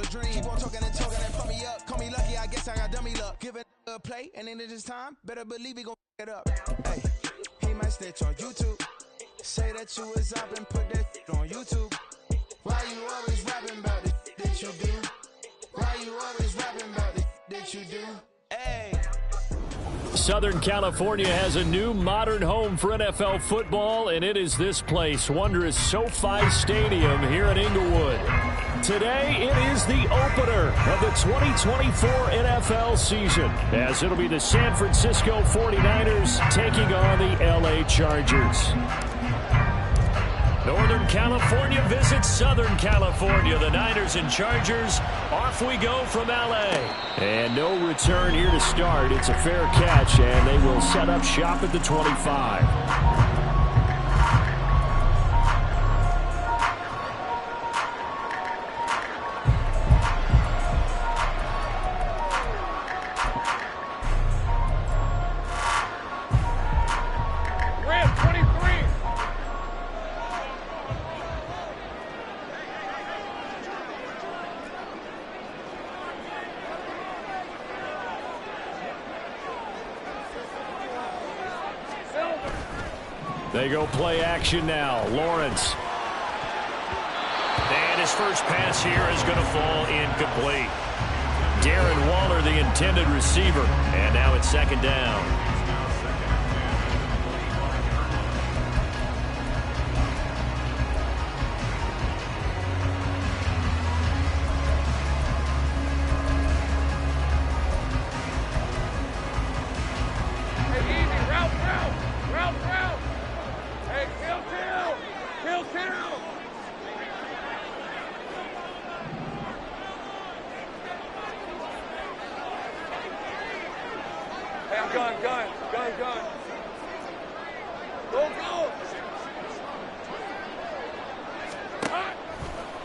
dream. Keep on talking and pump me up. Call me lucky, I guess I got dummy luck. Give it a play, and then it's time. Better believe he gon' f it up. Hey, he might snitch on YouTube. Say that you was up and put that on YouTube. Why you always rapping about it that you do? Why you always rapping about it that you do? Hey. Southern California has a new modern home for NFL football, and it is this place, wondrous SoFi Stadium here in Inglewood. Today, it is the opener of the 2024 NFL season, as it'll be the San Francisco 49ers taking on the LA Chargers. Northern California visits Southern California. The Niners and Chargers, off we go from LA. And no return here to start. It's a fair catch, and they will set up shop at the 25. They go play action now. Lawrence. And his first pass here is going to fall incomplete. Darren Waller, the intended receiver. And now it's second down.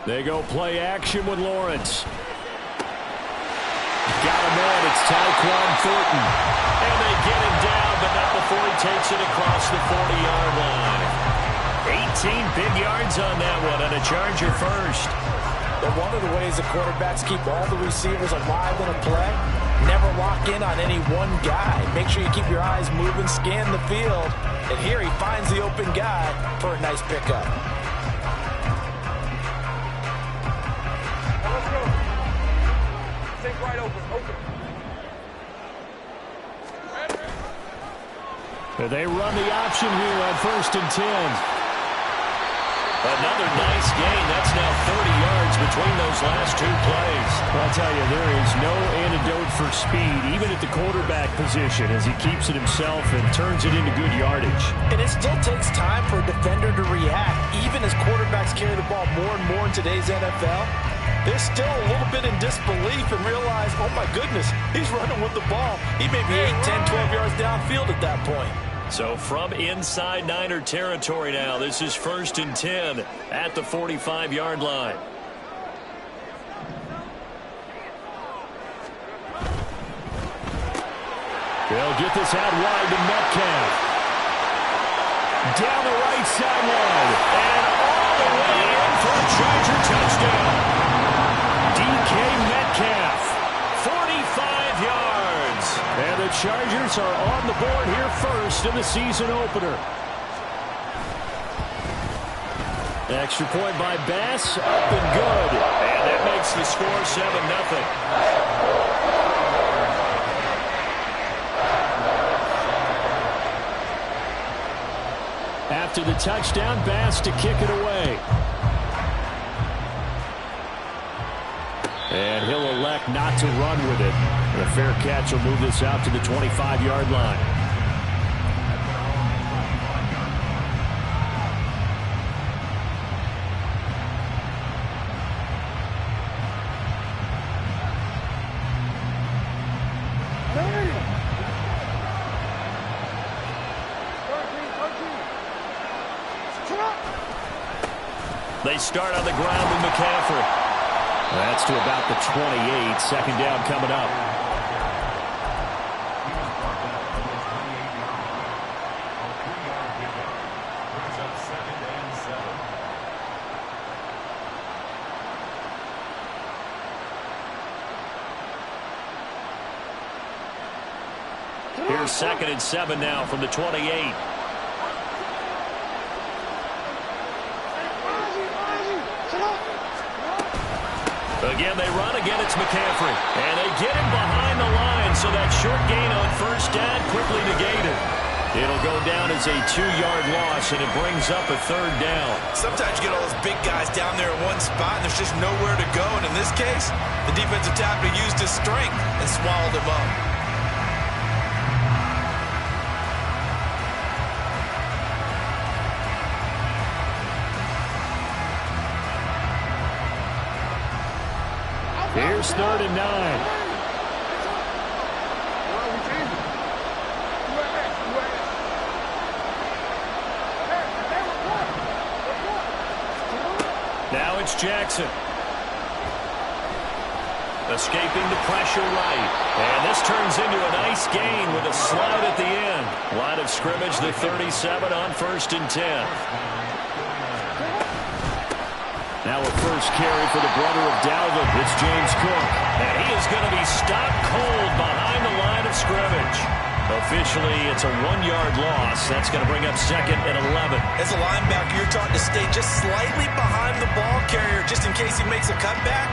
They go play action with Lawrence. Got him on. It's Tyquan Thornton. And they get him down, but not before he takes it across the 40-yard line. 18 big yards on that one, and a Charger first. But one of the ways the quarterbacks keep all the receivers alive in a play, never lock in on any one guy. Make sure you keep your eyes moving, scan the field. And here he finds the open guy for a nice pickup. Right open. They run the option here on 1st and 10. Another nice gain. That's now 30 yards between those last two plays. I'll tell you, there is no antidote for speed, even at the quarterback position, as he keeps it himself and turns it into good yardage. And it still takes time for a defender to react, even as quarterbacks carry the ball more and more in today's NFL. They're still a little bit in disbelief and realize, oh my goodness, he's running with the ball. He may be 8, 10, 12 yards downfield at that point. So from inside Niner territory now, this is 1st and 10 at the 45-yard line. They'll get this out wide to Metcalf. Down the right sideline. And all the way in for a Charger touchdown. DK Metcalf, 45 yards. And the Chargers are on the board here first in the season opener. Extra point by Bass, up and good. And that makes the score 7-0. After the touchdown, Bass to kick it away. And he'll elect not to run with it. And a fair catch will move this out to the 25-yard line. They start on the ground with McCaffrey. That's to about the 28. Second down coming up. Here's 2nd and 7 now from the 28. Again, they run. Again, it's McCaffrey. And they get him behind the line, so that short gain on 1st down quickly negated. It'll go down as a 2-yard loss, and it brings up a 3rd down. Sometimes you get all those big guys down there in one spot, and there's just nowhere to go. And in this case, the defensive tackle used his strength and swallowed him up. Here's 3rd and 9. Now it's Jackson. Escaping the pressure right. And this turns into a nice gain with a slide at the end. Line of scrimmage, the 37 on 1st and 10. Now a first carry for the brother of Dalvin. It's James Cook. And he is going to be stopped cold behind the line of scrimmage. Officially, it's a 1-yard loss. That's going to bring up 2nd and 11. As a linebacker, you're taught to stay just slightly behind the ball carrier just in case he makes a cutback.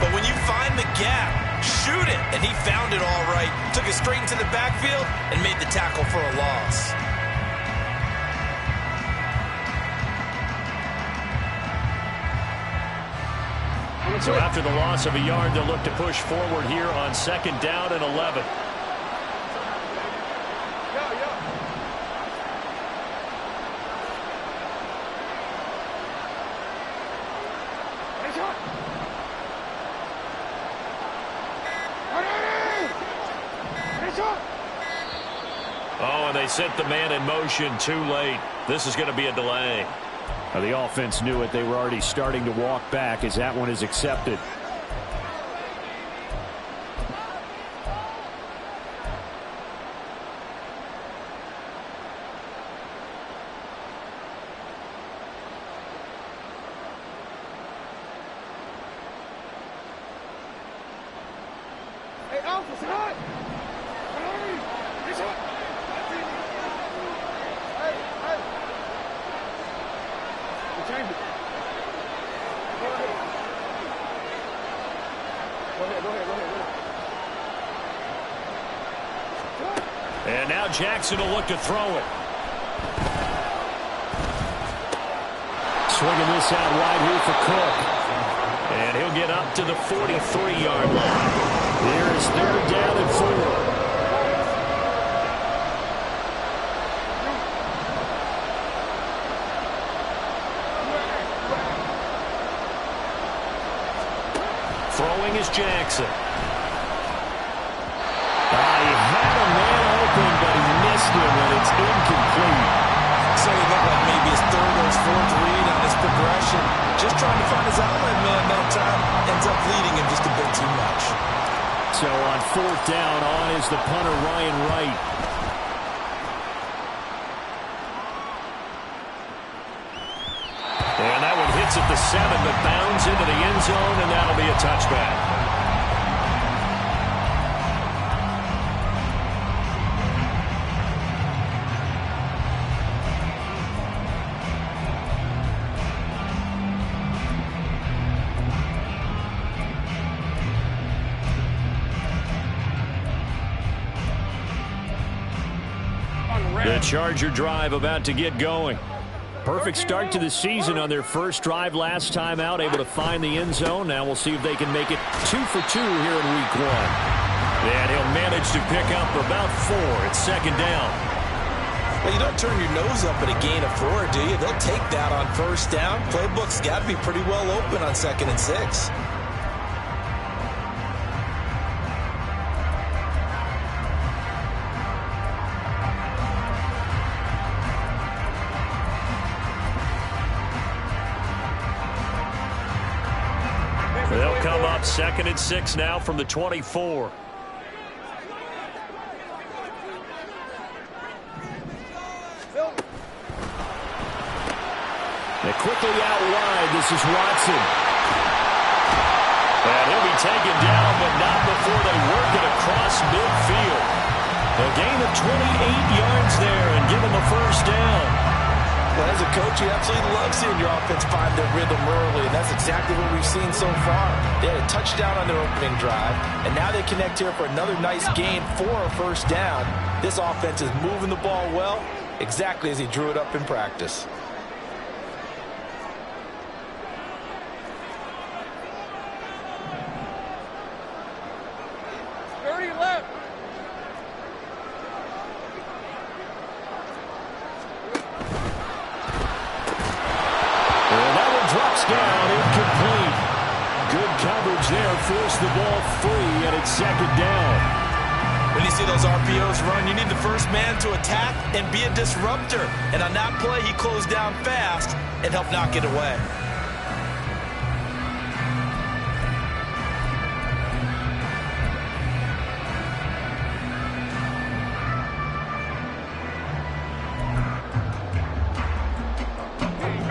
But when you find the gap, shoot it. And he found it all right. Took it straight into the backfield and made the tackle for a loss. So after the loss of a yard, they'll look to push forward here on 2nd down and 11. Oh, and they sent the man in motion too late. This is going to be a delay. Now the offense knew it. They were already starting to walk back as that one is accepted. Hey, Alpha, it's hot! It's hot! Change it. Go ahead. And now Jackson will look to throw it. Swinging this out wide here for Cook. And he'll get up to the 43-yard line. There is 3rd down and 4. Throwing is Jackson. He had a man open, but he missed him, and it's incomplete. So it looked like maybe his 3rd or 4th read on his progression. Just trying to find his outlet man that time. Ends up leading him just a bit too much. So on 4th down, on is the punter, Ryan Wright. And that one hits at the 7, but bounds into the end zone, and that'll be a touchback. The Charger drive about to get going. Perfect start to the season on their first drive last time out, able to find the end zone. Now we'll see if they can make it 2 for 2 here in week 1. And he'll manage to pick up about 4 at 2nd down. Well, you don't turn your nose up at a gain of 4, do you? They'll take that on 1st down. Playbook's got to be pretty well open on 2nd and 6. They'll come up 2nd and 6 now from the 24. They're quickly out wide. This is Watson. And he'll be taken down, but not before they work it across midfield. A gain of 28 yards there and give him the first down. Well, as a coach, you absolutely love seeing your offense find their rhythm early, and that's exactly what we've seen so far. They had a touchdown on their opening drive, and now they connect here for another nice gain for a first down. This offense is moving the ball well, exactly as he drew it up in practice. Force the ball free, and it's second down. When you see those RPOs run, you need the first man to attack and be a disruptor. And on that play, he closed down fast and helped knock it away.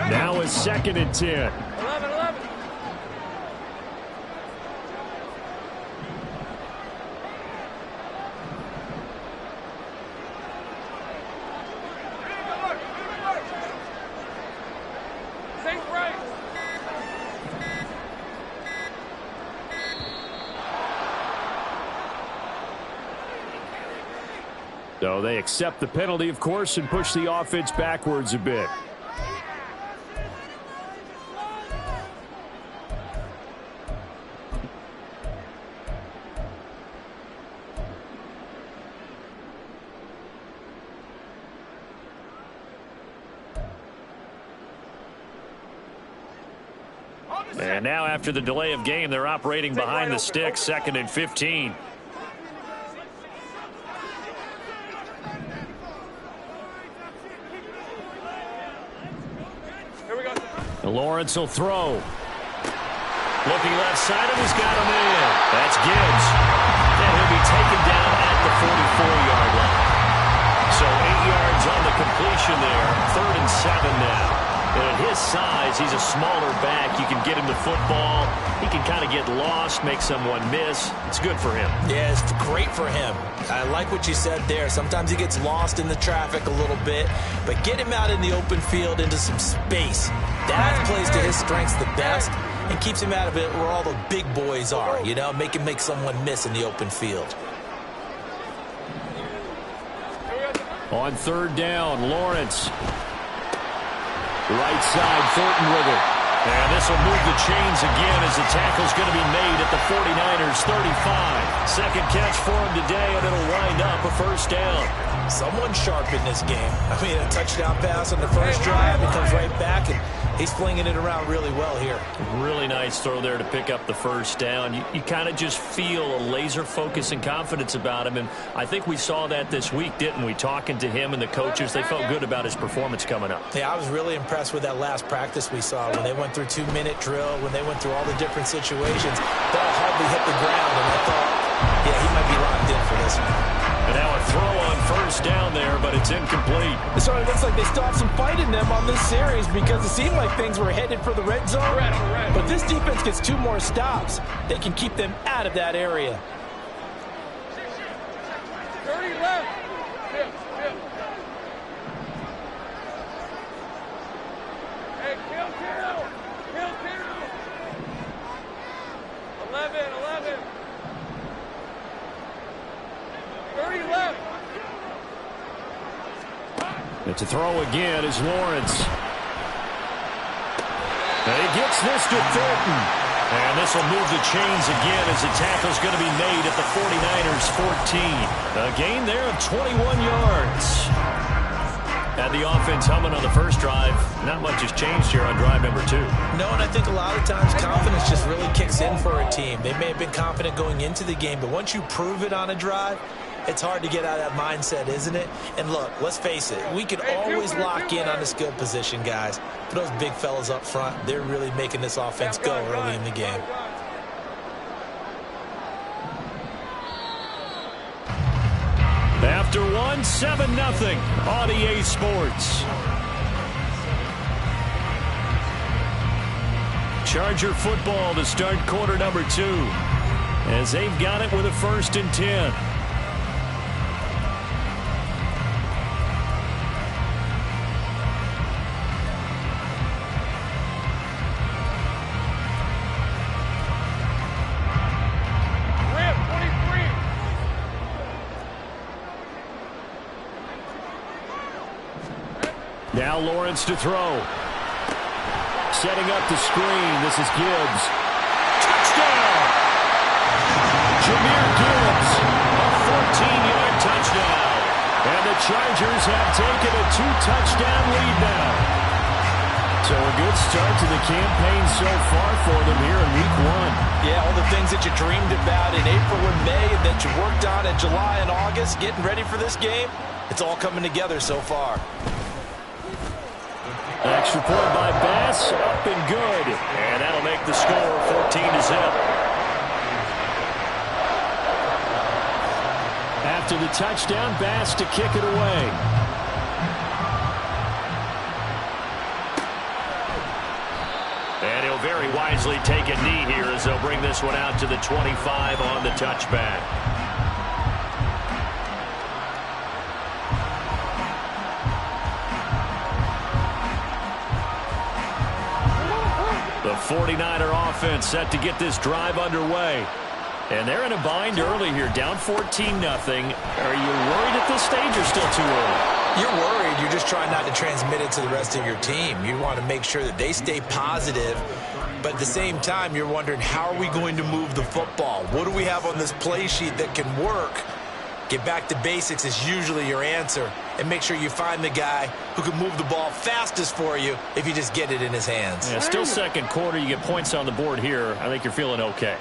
Now it's 2nd and 10. 11. So they accept the penalty, of course, and push the offense backwards a bit. And now after the delay of game, they're operating behind the sticks, 2nd and 15. Lawrence will throw. Looking left side, and he's got him in. That's Gibbs. And he'll be taken down at the 44-yard line. So 8 yards on the completion there. 3rd and 7 now. And at his size, he's a smaller back. You can get him the football. He can kind of get lost, make someone miss. It's good for him. Yeah, it's great for him. I like what you said there. Sometimes he gets lost in the traffic a little bit, but get him out in the open field into some space. That plays to his strengths the best and keeps him out of it where all the big boys are, you know, make him make someone miss in the open field. On 3rd down, Lawrence. Right side, Thornton with it. And this will move the chains again as the tackle's going to be made at the 49ers 35. Second catch for him today, and it'll wind up a first down. Someone sharp in this game. I mean, a touchdown pass on the first drive, it comes right back, and he's flinging it around really well here. Really nice throw there to pick up the first down. You kind of just feel a laser focus and confidence about him, and I think we saw that this week, didn't we? Talking to him and the coaches, they felt good about his performance coming up. Yeah, I was really impressed with that last practice we saw when they went through 2-minute drill, when they went through all the different situations. Ball hardly hit the ground, and I thought, yeah, he might be locked in for this one. And now a throw on first down there, but it's incomplete. So it looks like they still have some fight in them on this series because it seemed like things were headed for the red zone. But this defense gets 2 more stops. They can keep them out of that area. 30 left. Hey, kill. 11. 30 left. And to throw again is Lawrence. And he gets this to Thornton. And this will move the chains again as the tackle's going to be made at the 49ers 14. A gain there of 21 yards. Had the offense humming on the first drive. Not much has changed here on drive number 2. No, and I think a lot of times confidence just really kicks in for a team. They may have been confident going into the game, but once you prove it on a drive, it's hard to get out of that mindset, isn't it? And look, let's face it, we could always lock in on the skill position, guys. But those big fellas up front, they're really making this offense go early in the game. After 1, 7-0 on EA Sports. Charger football to start quarter number 2 as they've got it with a 1st and 10. Now Lawrence to throw. Setting up the screen. This is Gibbs. Touchdown! Jahmyr Gibbs, a 14-yard touchdown. And the Chargers have taken a 2-touchdown lead now. So a good start to the campaign so far for them here in Week 1. Yeah, all the things that you dreamed about in April and May and that you worked on in July and August, getting ready for this game, it's all coming together so far. Extra point by Bass, up and good. And that'll make the score 14-0. After the touchdown, Bass to kick it away. And he'll very wisely take a knee here as they'll bring this one out to the 25 on the touchback. The 49er offense set to get this drive underway. And they're in a bind early here, down 14-0. Are you worried at this stage or still too early? You're worried. You're just trying not to transmit it to the rest of your team. You want to make sure that they stay positive. But at the same time, you're wondering, how are we going to move the football? What do we have on this play sheet that can work? Get back to basics is usually your answer. And make sure you find the guy who can move the ball fastest for you if you just get it in his hands. Yeah, still second quarter. You get points on the board here. I think you're feeling okay.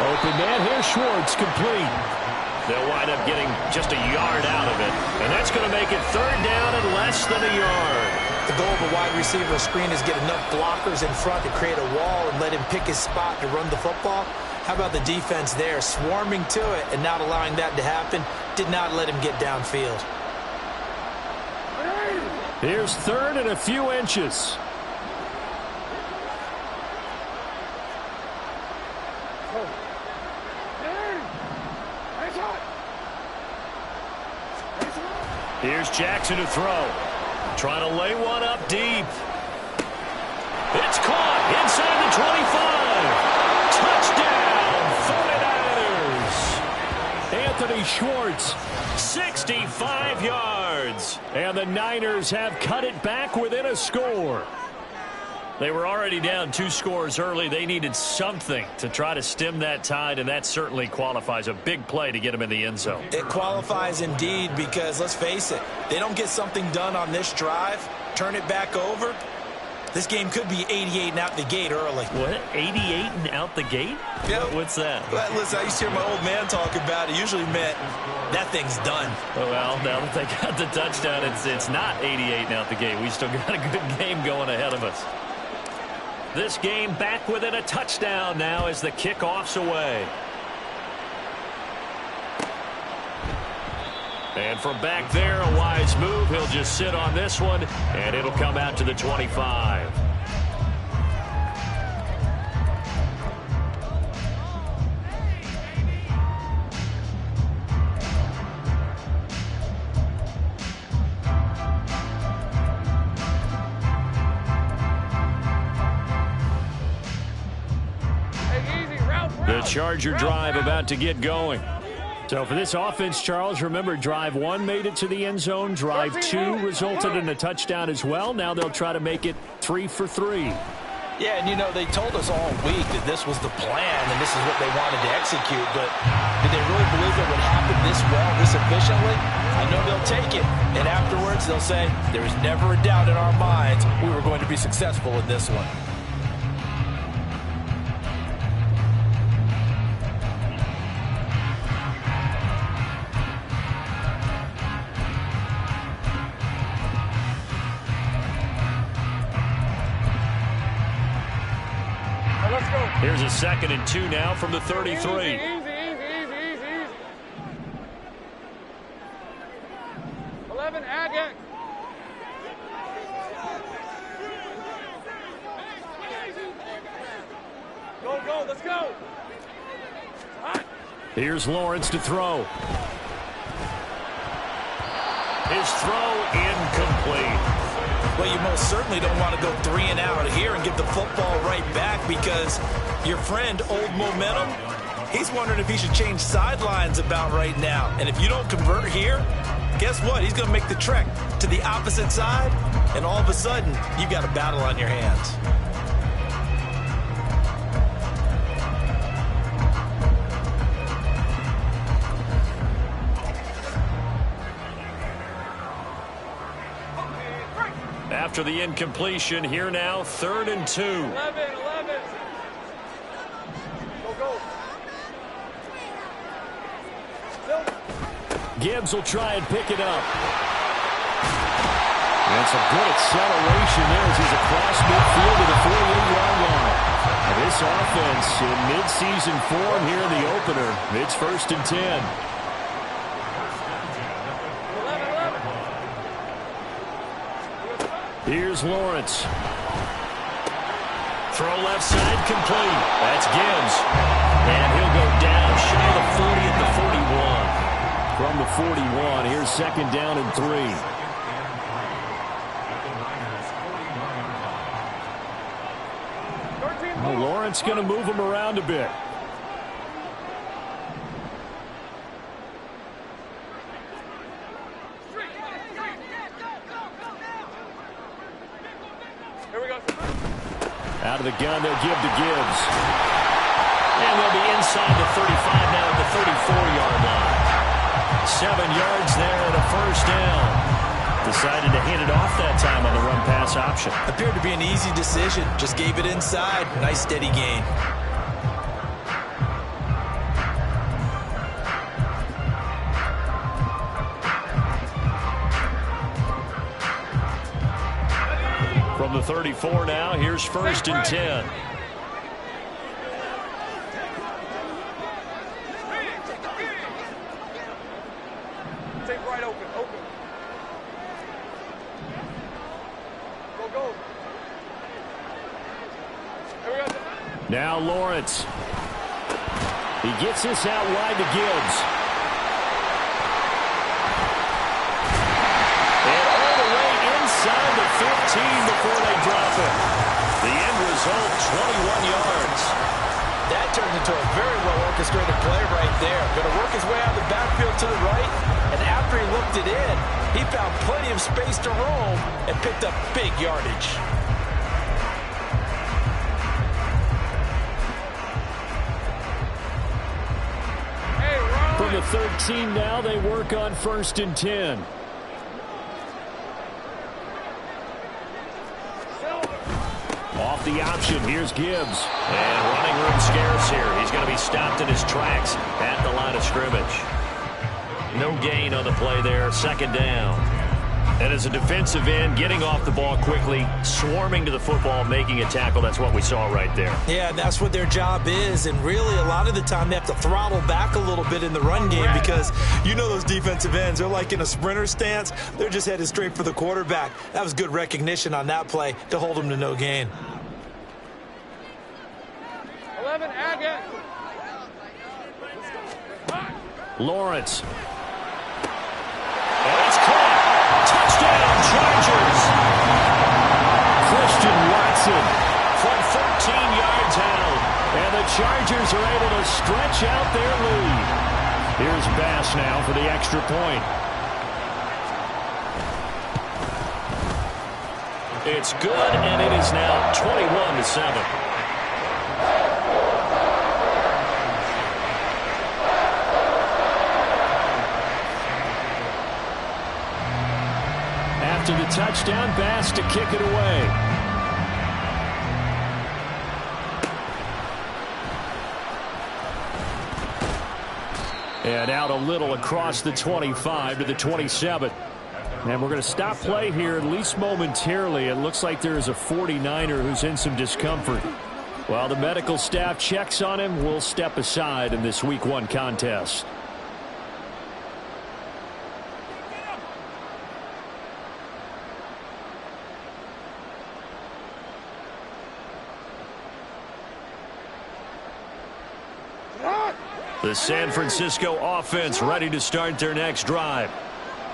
Open man here, Schwartz, complete. They'll wind up getting just a yard out of it. And that's going to make it third down and less than a yard. The goal of a wide receiver screen is get enough blockers in front to create a wall and let him pick his spot to run the football. How about the defense there, swarming to it and not allowing that to happen? Did not let him get downfield. Here's third and a few inches. Here's Jackson to throw. Trying to lay one up deep. It's caught inside the 25. Touchdown, 49ers. Anthony Schwartz, 65 yards. And the Niners have cut it back within a score. They were already down 2 scores early. They needed something to try to stem that tide, and that certainly qualifies. A big play to get them in the end zone. It qualifies indeed because, let's face it, they don't get something done on this drive, turn it back over, this game could be 88 and out the gate early. What? 88 and out the gate? Yeah. What's that? Well, listen, I used to hear my old man talk about it. Usually meant that thing's done. Well, now that they got the touchdown, it's not 88 and out the gate. We still got a good game going ahead of us. This game back within a touchdown now as the kickoff's away. And from back there, a wise move. He'll just sit on this one, and it'll come out to the 25. The Charger drive about to get going. So for this offense, Charles, remember drive 1 made it to the end zone. Drive 2 resulted in a touchdown as well. Now they'll try to make it 3 for 3. Yeah, and you know, they told us all week that this was the plan and this is what they wanted to execute, but did they really believe it would happen this well, this efficiently? I know they'll take it, and afterwards they'll say, there was never a doubt in our minds we were going to be successful in this one. Here's a 2nd and 2 now from the 33. Easy. 11, Agate. Go, let's go. Here's Lawrence to throw. His throw incomplete. Well, you most certainly don't want to go 3 and out here and give the football right back because your friend, Old Momentum, He's wondering if he should change sidelines about right now. And if you don't convert here, guess what? He's going to make the trek to the opposite side, and all of a sudden, you've got a battle on your hands. After the incompletion, here now, 3rd and 2. 11. Go. Gibbs will try and pick it up. And some good acceleration there as he's across midfield to the 48-yard line. Now this offense in midseason form here in the opener. It's 1st and 10. Here's Lawrence. Throw left side complete. That's Gibbs. And he'll go down shy of the 40 at the 41. From the 41, here's 2nd down and 3. Well, Lawrence going to move him around a bit. Out of the gun, they'll give to Gibbs. And they'll be inside the 35 now at the 34-yard line. 7 yards there and a 1st down. Decided to hand it off that time on the run-pass option. Appeared to be an easy decision. Just gave it inside. Nice steady gain. From the 34 now, here's 1st and 10. Take right open. Go. Here we go. Now Lawrence. He gets this out wide to Gibbs. And all the way inside the 15 before they drop it. The end result, 21 yards. That turned into a very well-orchestrated play right there. Going to work his way out of the backfield to the right, and after he looked it in, he found plenty of space to roam and picked up big yardage. From the 13 now, they work on 1st and 10. Off the option, here's Gibbs. And running room scarce here. He's going to be stopped in his tracks at the line of scrimmage. No gain on the play there, 2nd down. And as a defensive end, getting off the ball quickly, swarming to the football, making a tackle, that's what we saw right there. Yeah, that's what their job is, and really a lot of the time they have to throttle back a little bit in the run game because you know those defensive ends, they're like in a sprinter stance. They're just headed straight for the quarterback. That was good recognition on that play to hold them to no gain. 11, Agate. Lawrence. And it's caught. Touchdown, Chargers. Christian Watson from 14 yards out. And the Chargers are able to stretch out their lead. Here's Bass now for the extra point. It's good, and it is now 21-7. After the touchdown, Bass to kick it away. And out a little across the 25 to the 27. And we're going to stop play here, at least momentarily. It looks like there is a 49er who's in some discomfort. While the medical staff checks on him, we'll step aside in this Week 1 contest. The San Francisco offense ready to start their next drive.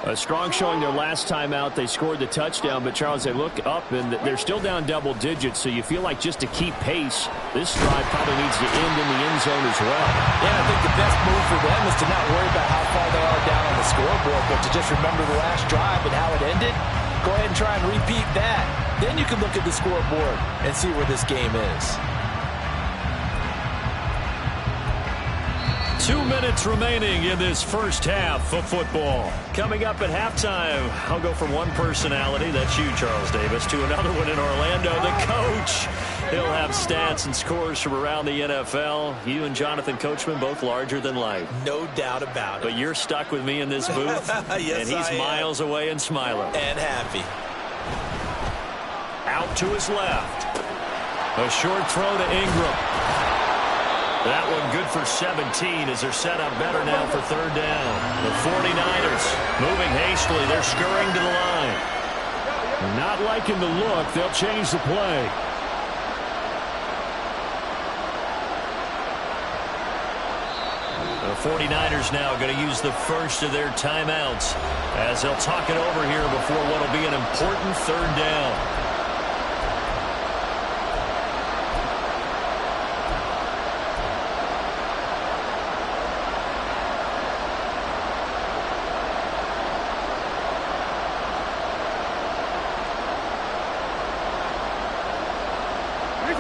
A strong showing their last time out. They scored the touchdown, but Charles, they look up and they're still down double digits, so you feel like just to keep pace, this drive probably needs to end in the end zone as well. Yeah, I think the best move for them is to not worry about how far they are down on the scoreboard, but to just remember the last drive and how it ended. Go ahead and try and repeat that. Then you can look at the scoreboard and see where this game is. 2 minutes remaining in this first half of football. Coming up at halftime, I'll go from one personality, that's you, Charles Davis, to another one in Orlando, the coach. He'll have stats and scores from around the NFL. You and Jonathan Coachman, both larger than life. No doubt about it. But you're stuck with me in this booth, yes, and he's miles away and smiling. And happy. Out to his left. A short throw to Ingram. That one good for 17 as they're set up better now for third down. The 49ers moving hastily. They're scurrying to the line. Not liking the look. They'll change the play. The 49ers now going to use the first of their timeouts as they'll talk it over here before what will be an important third down.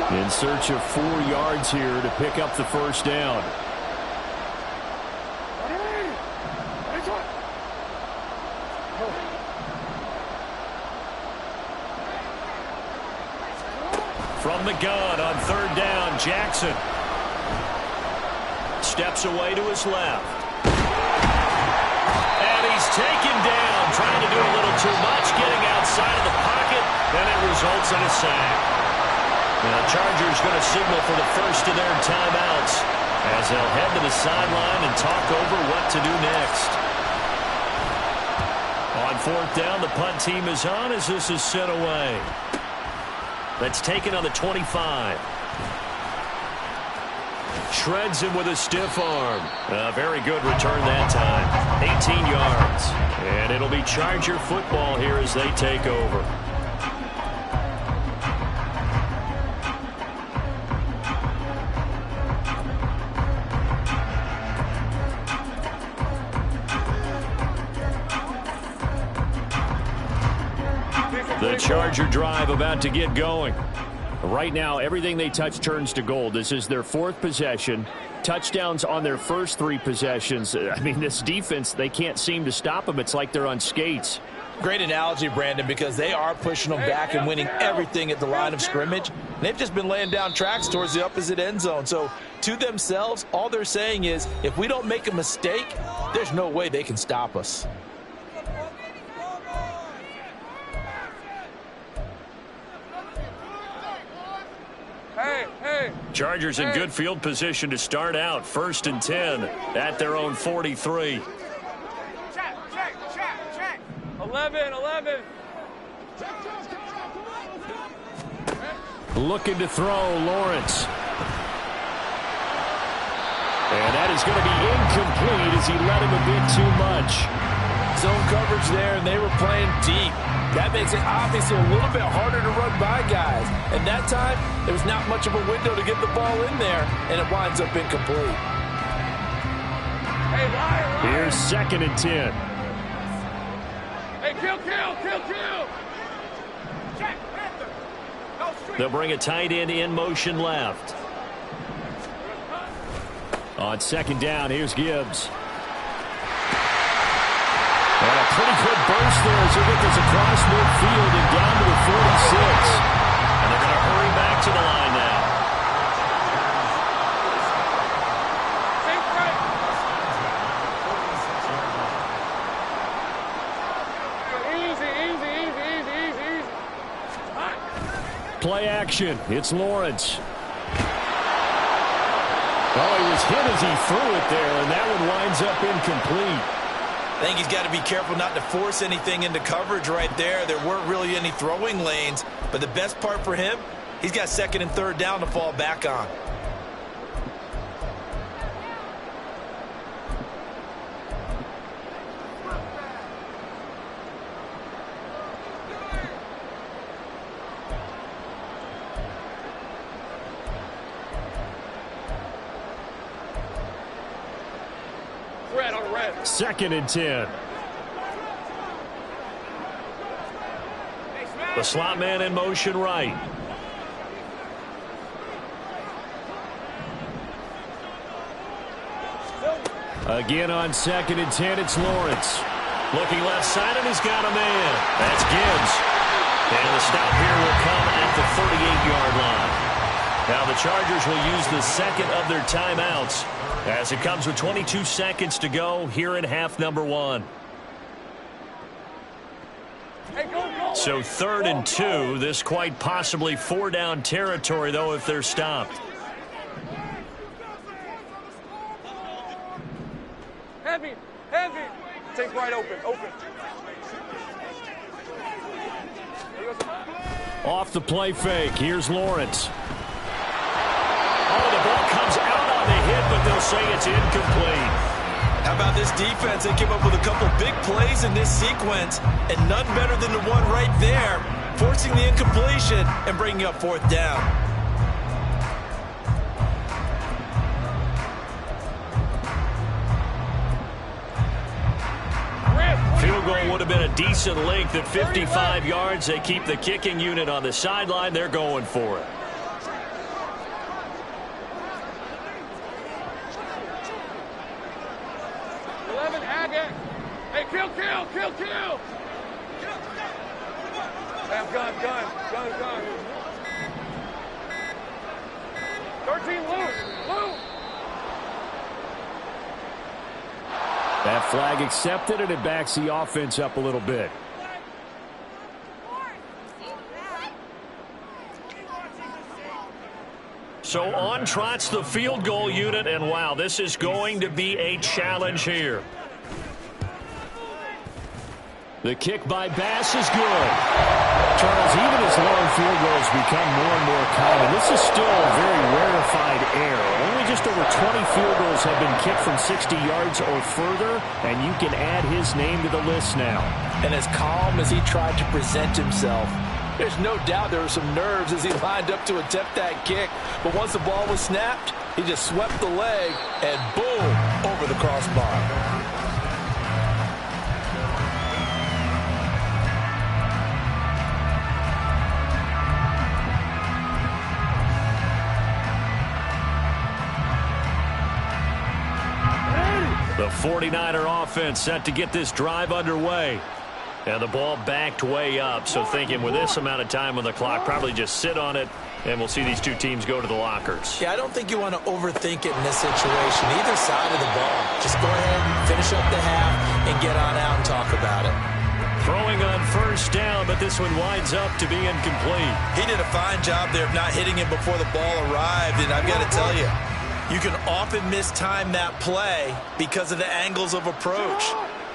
In search of 4 yards here to pick up the first down. From the gun on third down, Jackson steps away to his left. And he's taken down, trying to do a little too much, getting outside of the pocket, and it results in a sack. The Chargers going to signal for the first of their timeouts as they'll head to the sideline and talk over what to do next. On fourth down, the punt team is on as this is sent away. That's taken on the 25. Shreds him with a stiff arm. A very good return that time. 18 yards. And it'll be Charger football here as they take over. The Charger drive about to get going. Right now, everything they touch turns to gold. This is their 4th possession. Touchdowns on their first 3 possessions. I mean, this defense, they can't seem to stop them. It's like they're on skates. Great analogy, Brandon, because they are pushing them back and winning everything at the line of scrimmage. They've just been laying down tracks towards the opposite end zone. So, to themselves, all they're saying is, if we don't make a mistake, there's no way they can stop us. Chargers in good field position to start out. 1st and 10 at their own 43. Check. 11. Looking to throw, Lawrence. And that is going to be incomplete as he let him a bit too much. Zone coverage there, and they were playing deep. That makes it obviously a little bit harder to run by guys. And that time, there was not much of a window to get the ball in there, and it winds up incomplete. Hey, Ryan. Here's 2nd and 10. Hey, kill. Check. They'll bring a tight end in motion left. On 2nd down, here's Gibbs. And a pretty good burst there as he gets this across midfield and down to the 46. And they're going to hurry back to the line now. Easy. Play action. It's Lawrence. Oh, he was hit as he threw it there, and that one winds up incomplete. I think he's got to be careful not to force anything into coverage right there. There weren't really any throwing lanes, but the best part for him, he's got 2nd and 3rd down to fall back on. red, on red. 2nd and 10. The slot man in motion right. Again on 2nd and 10, it's Lawrence. Looking left side, and he's got a man. That's Gibbs. And the stop here will come at the 38-yard line. Now the Chargers will use the second of their timeouts as it comes with 22 seconds to go here in half number 1. Hey, go. So 3rd and 2. This quite possibly 4-down territory, though, if they're stopped. Heavy. Take right, open. Off the play fake. Here's Lawrence. Oh, the ball comes out on the hit, but they'll say it's incomplete. How about this defense? They came up with a couple big plays in this sequence, and none better than the one right there, forcing the incompletion and bringing up 4th down. Field goal would have been a decent length at 55 yards. They keep the kicking unit on the sideline. They're going for it. Hey, kill. Gun. 13, loose. That flag accepted, and it backs the offense up a little bit. So on trots the field goal unit, and wow, this is going to be a challenge here. The kick by Bass is good. Charles, even as long field goals become more and more common, this is still a very rarefied error. Only just over 20 field goals have been kicked from 60 yards or further, and you can add his name to the list now. And as calm as he tried to present himself, there's no doubt there were some nerves as he lined up to attempt that kick. But once the ball was snapped, he just swept the leg and boom, over the crossbar. The 49er offense set to get this drive underway. And the ball backed way up, so thinking with this amount of time on the clock, probably just sit on it, and we'll see these two teams go to the lockers. Yeah, I don't think you want to overthink it in this situation. Either side of the ball. Just go ahead, finish up the half, and get on out and talk about it. Throwing on 1st down, but this one winds up to be incomplete. He did a fine job there of not hitting it before the ball arrived, and I've got to tell you, you can often mistime that play because of the angles of approach.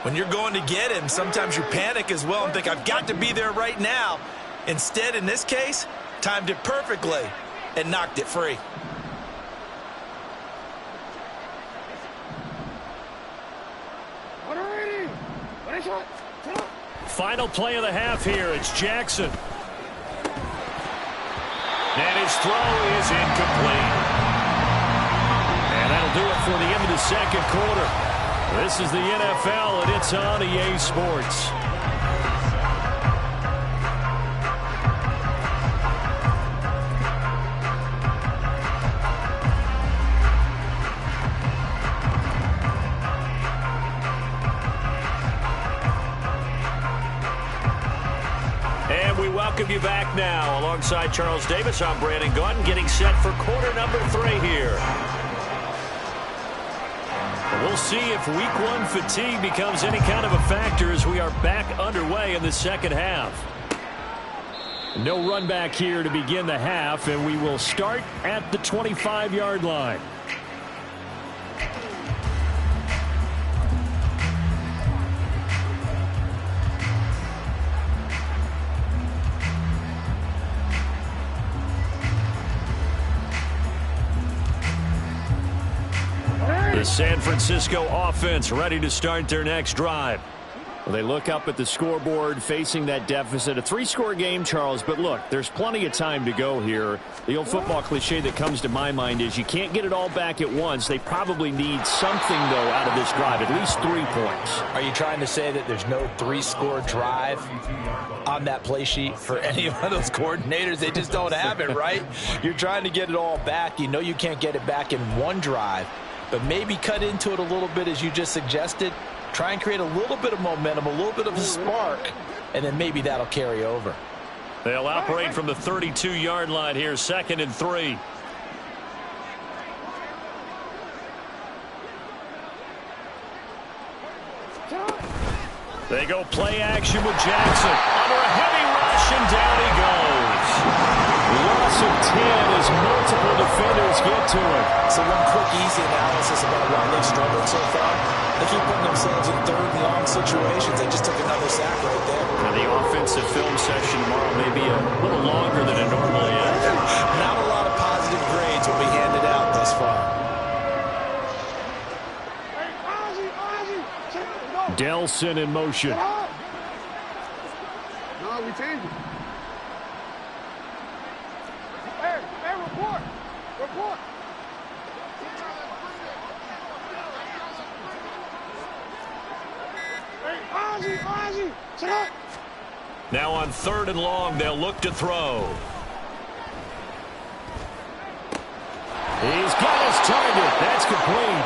When you're going to get him, sometimes you panic as well and think, I've got to be there right now. Instead, in this case, timed it perfectly and knocked it free. Final play of the half here. It's Jackson. And his throw is incomplete. And that'll do it for the end of the 2nd quarter. This is the NFL, and it's on EA Sports. And we welcome you back now. Alongside Charles Davis, I'm Brandon Gaudin, getting set for quarter number 3 here. We'll see if week 1 fatigue becomes any kind of a factor as we are back underway in the 2nd half. No run back here to begin the half, and we will start at the 25-yard line. The San Francisco offense ready to start their next drive. They look up at the scoreboard facing that deficit. A 3-score game, Charles, but look, there's plenty of time to go here. The old football cliche that comes to my mind is you can't get it all back at once. They probably need something, though, out of this drive, at least 3 points. Are you trying to say that there's no 3-score drive on that play sheet for any one of those coordinators? They just don't have it, right? You're trying to get it all back. You know you can't get it back in one drive, but maybe cut into it a little bit as you just suggested. Try and create a little bit of momentum, a little bit of a spark, and then maybe that'll carry over. They'll operate from the 32-yard line here, 2nd and 3. They go play action with Jackson. Under a heavy rush, and down he goes. Loss of 10 as multiple defenders get to it. So one quick, easy analysis about why they've struggled so far. They keep putting themselves in 3rd and long situations. They just took another sack right there. Now the offensive film session tomorrow may be a little longer than it normally is. Not a lot of positive grades will be handed out thus far. Delson in motion. No, we changed it. Hey, report. Report. Hey, Ozzie, check. Now on 3rd and long, they'll look to throw. He's got his target. That's complete.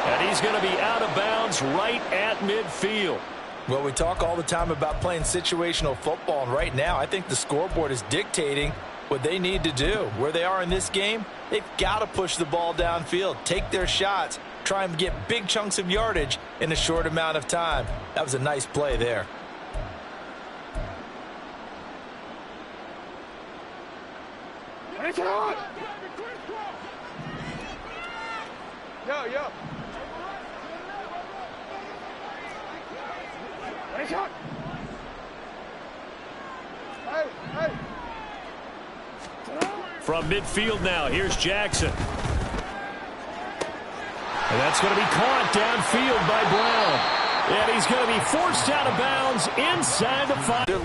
And he's going to be out of bounds right at midfield. Well, we talk all the time about playing situational football, and right now I think the scoreboard is dictating what they need to do. Where they are in this game, they've got to push the ball downfield, take their shots, try and get big chunks of yardage in a short amount of time. That was a nice play there. Yo. Hey. From midfield now, here's Jackson. And that's going to be caught downfield by Brown. And he's going to be forced out of bounds inside the 5.